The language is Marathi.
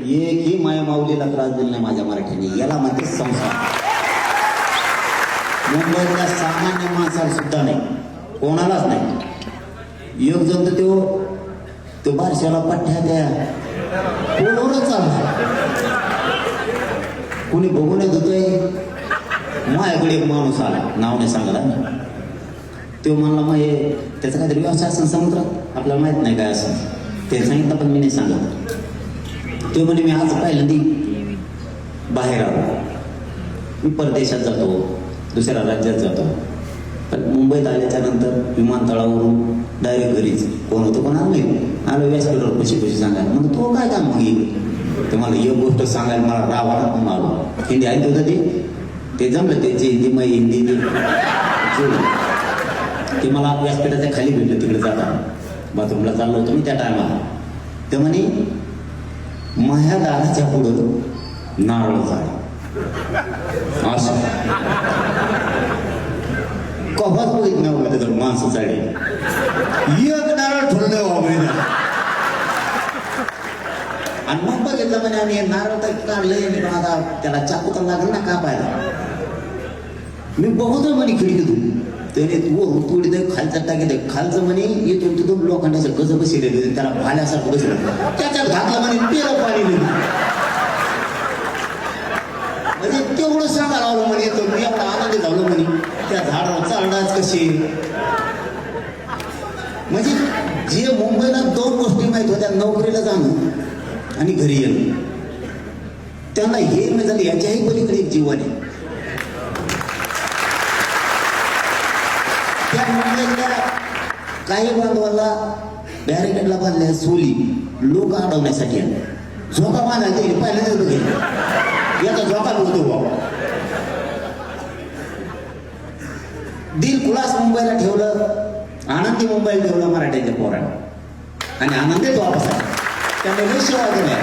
एकही माया माऊलीला त्रास दिला नाही माझ्या मराठीने, याला म्हणते संसार. मुंबईतल्या सामान्य माणसाला सुद्धा नाही, कोणालाच नाही. एक जण तर तो बारशाला पठ्ठ्या त्या पोलवरच चालला, कोणी बघून येत होतोय. माझ्याकडे एक माणूस आला, नाव नाही सांगला, तो म्हणला मग हे त्याचा काहीतरी व्यवसाय असेल समुद्रात, आपल्याला माहित नाही काय असं. ते सांगितलं पण मी नाही सांगत. तो म्हणे मी आज पहिल्यांदा बाहेर आलो, मी परदेशात जातो, दुसऱ्या राज्यात जातो. पण मुंबईत आल्याच्या नंतर विमानतळावरून डायरेक्ट घरीच. कोण होतं कोण आलं नाही, आलो व्यासपीठावर कशी सांगायला. म्हणून तो काय काम मग, तुम्हाला एक गोष्ट सांगायला मला राव आला म्हणून आलो. हिंदी ऐकत होतं ते जमलं, त्याची हिंदी मग हिंदी ते मला व्यासपीठाच्या खाली भेटलं. तिकडे जाता बाथरूमला चाललो होतो मी त्या टायमाला. ते म्हणे माझ्या दाराच्या पुढं नारळ झाड असं कवाच बघित नाही बघा. त्याचं माणसं चाळे एक नारळ ठरलं व्हावं आणि मग बघितलं म्हणे आणि नारळ तर काढलंय मी, आता त्याला चाकू तर लागलं ना कापायला. मी बघतो म्हणे खिडकीतून, त्याने वरून तोडी दे खालचा टाकी खालचं म्हणे येतो तिथून लोखंडाचं गज बसले, त्याला भाल्यासारखं बसलं, त्याच्यात घातलं म्हणे पेलं पाणी नाही. म्हणजे तेवढं सांगायला आलो म्हणे, तो मी एवढा आनंदी झालो म्हणे त्या झाडावर चढणाच कशी. म्हणजे जे मुंबईला दोन गोष्टी माहित होत्या, नोकरीला जाणं आणि घरी येणं, त्यांना हे म्हणजे याच्याही पलीकडे एक जीवन आहे. त्या मुंबईतल्या काही बांधवाला बॅरिकेडला बांधल्या सोली लोक अडवण्यासाठी, झोका बांधायचे पहिल्यांदाच बघेल याचा झोका बोलतो बाबा. दिल खुलास मुंबईला ठेवलं, आनंदी मुंबईला ठेवलं मराठ्याच्या पोराने, आणि आनंदीच वापस आला. त्यामुळे शिवाय दिला.